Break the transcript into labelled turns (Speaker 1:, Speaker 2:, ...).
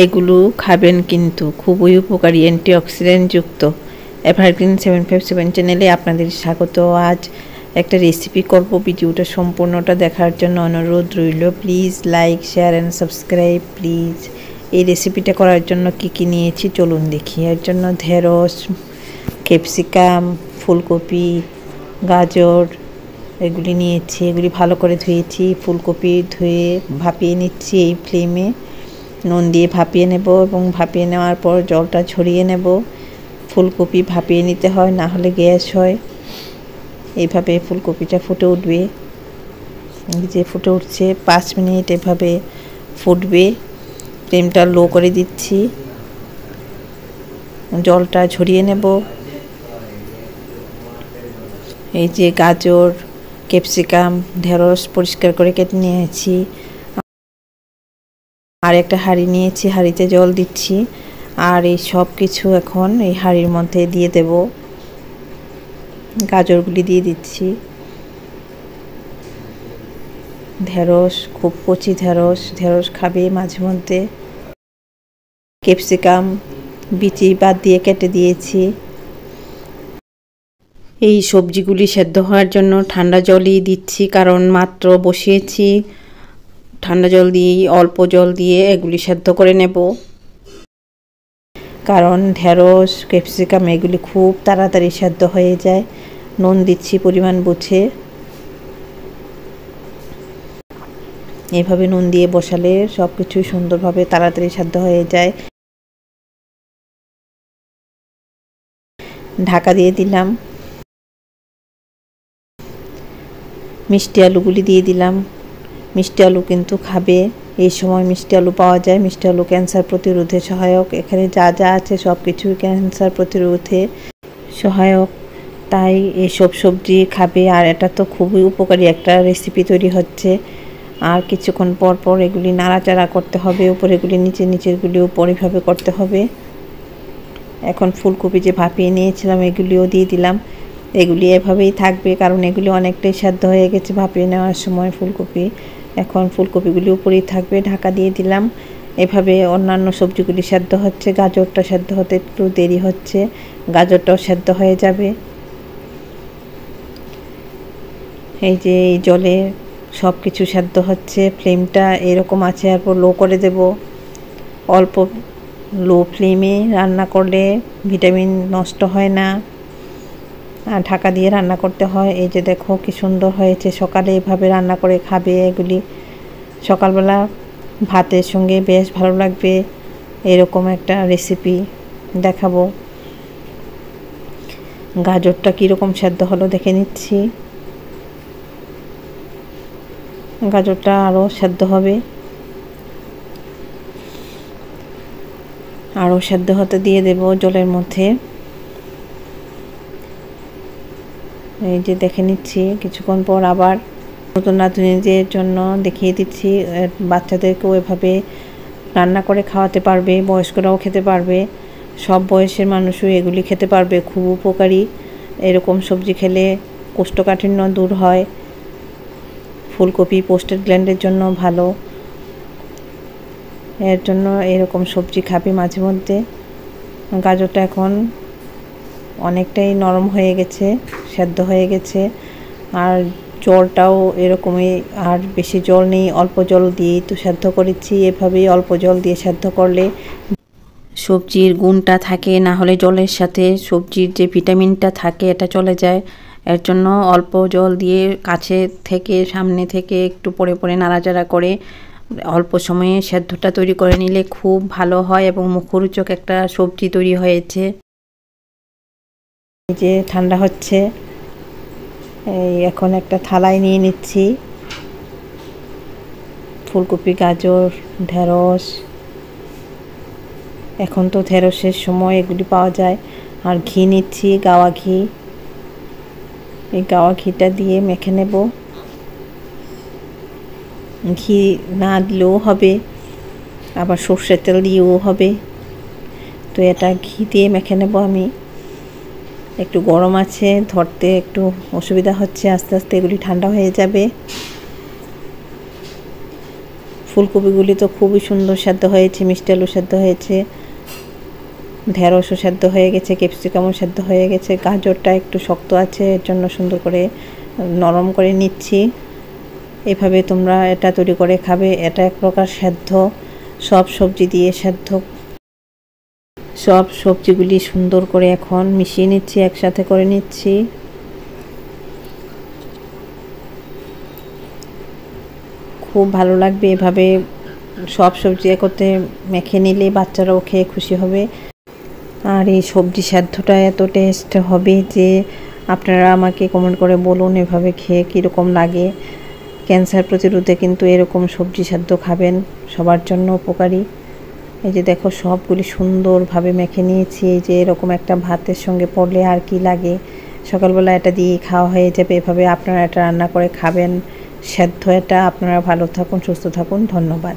Speaker 1: এগুলো খাবেন কিন্তু খুবই উপকারী, অ্যান্টিঅক্সিডেন্ট যুক্ত। এভারগ্রিন 757 চ্যানেলে আপনাদের স্বাগত। আজ একটা রেসিপি করব, ভিডিওটা সম্পূর্ণটা দেখার জন্য অনুরোধ রইল। Please like, share and subscribe please. এই রেসিপিটা করার জন্য কি কি নিয়েছি চলুন দেখি। এর জন্য ঢেঁড়স, ক্যাপসিকাম, ফুলকপি, গাজর এগুলি নিয়েছি। এগুলি ভালো করে ধুয়েছি। ফুলকপি ধুয়ে ভাপিয়ে নিচ্ছি এই ফ্লেমে। নুন দিয়ে ভাপিয়ে নেব এবং ভাপিয়ে নেওয়ার পর জলটা ঝরিয়ে নেব। ফুলকপি ভাপিয়ে নিতে হয়, না হলে গ্যাস হয়। এইভাবে ফুলকপিটা ফুটে উঠবে, যে ফুটে উঠছে 5 মিনিট এভাবে ফুটবে। ফ্লেমটা লো করে দিচ্ছি, জলটা ঝরিয়ে নেব। এই যে গাজর, ক্যাপসিকাম, ঢেঁড়স পরিষ্কার করে কেটে নিয়েছি। আর একটা হাঁড়ি নিয়েছি, হাঁড়িতে জল দিচ্ছি। আর এই সব কিছু এখন এই হাঁড়ির মধ্যে দিয়ে দেব। গাজরগুলি দিয়ে দিচ্ছি। ঢেঁড়স, খুব কচি ঢেঁড়স খাবে মাঝে মধ্যে। ক্যাপসিকাম বিচি বাদ দিয়ে কেটে দিয়েছি। এই সবজিগুলি সেদ্ধ হওয়ার জন্য ঠান্ডা জলই দিচ্ছি, কারণ মাত্র বসিয়েছি। ঠান্ডা জল দিয়ে, অল্প জল দিয়ে এগুলি সেদ্ধ করে নেব, কারণ ঢেঁড়স, ক্যাপসিকাম এগুলি খুব তাড়াতাড়ি সেদ্ধ হয়ে যায়। নুন দিচ্ছি পরিমাণ বুঝে। এভাবে নুন দিয়ে বসালে সব কিছু সুন্দরভাবে তাড়াতাড়ি সেদ্ধ হয়ে যায়। ঢাকা দিয়ে দিলাম। মিষ্টি আলুগুলি দিয়ে দিলাম। মিষ্টি আলু কিন্তু খাবে, এই সময় মিষ্টি আলু পাওয়া যায়। মিষ্টি আলু ক্যান্সার প্রতিরোধে সহায়ক। এখানে যা যা আছে সব কিছু ক্যান্সার প্রতিরোধে সহায়ক, তাই এইসব সবজি খাবে। আর এটা তো খুবই উপকারী একটা রেসিপি তৈরি হচ্ছে। আর কিছুক্ষণ পর পর এগুলি নাড়াচাড়া করতে হবে, উপরেগুলি নিচেরগুলি উপর, এভাবে করতে হবে। এখন ফুলকপি যে ভাপিয়ে নিয়েছিলাম এগুলিও দিয়ে দিলাম। এগুলি এভাবেই থাকবে, কারণ এগুলি অনেকটাই সেদ্ধ হয়ে গেছে ভাপিয়ে নেওয়ার সময় ফুলকপি। এখন ফুলকপিগুলি উপরেই থাকবে, ঢাকা দিয়ে দিলাম। এভাবে অন্যান্য সবজিগুলি সেদ্ধ হচ্ছে। গাজরটা সেদ্ধ হতে একটু দেরি হচ্ছে, গাজরটাও সেদ্ধ হয়ে যাবে। এই যে এই জলে সব কিছু সেদ্ধ হচ্ছে। ফ্লেমটা এরকম আছে, এরপর লো করে দেব। অল্প লো ফ্লেমে রান্না করলে ভিটামিন নষ্ট হয় না, আর ঢাকা দিয়ে রান্না করতে হয়। এই যে দেখো কি সুন্দর হয়েছে। সকালে এভাবে রান্না করে খাবে। এগুলি সকালবেলা ভাতের সঙ্গে বেশ ভালো লাগবে। এরকম একটা রেসিপি দেখাবো। গাজরটা কীরকম সেদ্ধ হলো দেখে নিচ্ছি। গাজরটা আরও সেদ্ধ হবে, আরও সেদ্ধ হতে দিয়ে দেব জলের মধ্যে। এই যে দেখে নিচ্ছি। কিছুক্ষণ পর আবার নতুন রাঁধুনিদের জন্য দেখিয়ে দিচ্ছি। বাচ্চাদেরকেও এভাবে রান্না করে খাওয়াতে পারবে, বয়স্করাও খেতে পারবে, সব বয়সের মানুষও এগুলি খেতে পারবে। খুব উপকারী। এরকম সবজি খেলে কোষ্ঠকাঠিন্য দূর হয়। ফুলকপি প্রোস্টেট গ্ল্যান্ডের জন্য ভালো। এর জন্য এরকম সবজি খাবে মাঝে মধ্যে। গাজরটা এখন অনেকটাই নরম হয়ে গেছে, সেদ্ধ হয়ে গেছে। আর জলটাও এরকমই, আর বেশি জল নেই, অল্প জল দিয়েই তো সেদ্ধ করেছি। এভাবেই অল্প জল দিয়ে সেদ্ধ করলে সবজির গুণটা থাকে, না হলে জলের সাথে সবজির যে ভিটামিনটা থাকে এটা চলে যায়। এর জন্য অল্প জল দিয়ে কাছে থেকে, সামনে থেকে একটু পরে পরে নাড়াচাড়া করে অল্প সময়ে সেদ্ধটা তৈরি করে নিলে খুব ভালো হয় এবং মুখরোচক একটা সবজি তৈরি হয়েছে। এই যে ঠান্ডা হচ্ছে, এই এখন একটা থালায় নিয়ে নিচ্ছি ফুলকপি, গাজর, ঢেঁড়স। এখন তো ঢেঁড়সের সময় এগুলি পাওয়া যায়। আর ঘি নিচ্ছি, গাওয়া ঘি। এই গাওয়া ঘিটা দিয়ে মেখে নেব। ঘি না দিলেও হবে, আবার সর্ষের তেল দিয়েও হবে। তো এটা ঘি দিয়ে মেখে নেব আমি। একটু গরম আছে, ধরতে একটু অসুবিধা হচ্ছে। আস্তে আস্তে এগুলি ঠান্ডা হয়ে যাবে। ফুলকপিগুলি তো খুবই সুন্দর সেদ্ধ হয়েছে, মিষ্টি আলু সেদ্ধ হয়েছে, ঢেঁড়সও সেদ্ধ হয়ে গেছে, ক্যাপসিকামও সেদ্ধ হয়ে গেছে, গাজরটা একটু শক্ত আছে, এর জন্য সুন্দর করে নরম করে নিচ্ছি। এভাবে তোমরা এটা তৈরি করে খাবে। এটা এক প্রকার সেদ্ধ, সব সবজি দিয়ে সেদ্ধ। সব সবজিগুলি সুন্দর করে এখন মিশিয়ে নিচ্ছি, একসাথে করে নিচ্ছি। খুব ভালো লাগবে এভাবে সব সবজি একত্রে মেখে নিলে, বাচ্চারাও খেয়ে খুশি হবে। আর এই সবজি সেদ্ধটা এত টেস্ট হবে যে আপনারা আমাকে কমেন্ট করে বলুন এভাবে খেয়ে কীরকম লাগে। ক্যান্সার প্রতিরোধে কিন্তু এরকম সবজি সেদ্ধ খাবেন, সবার জন্য উপকারী। এই যে দেখো সবগুলি সুন্দরভাবে মেখে নিয়েছি। এই যে এরকম একটা ভাতের সঙ্গে পড়লে আর কি লাগে, সকালবেলা এটা দিয়ে খাওয়া হয়ে যাবে। এভাবে আপনারা এটা রান্না করে খাবেন, সেদ্ধ এটা। আপনারা ভালো থাকুন, সুস্থ থাকুন, ধন্যবাদ।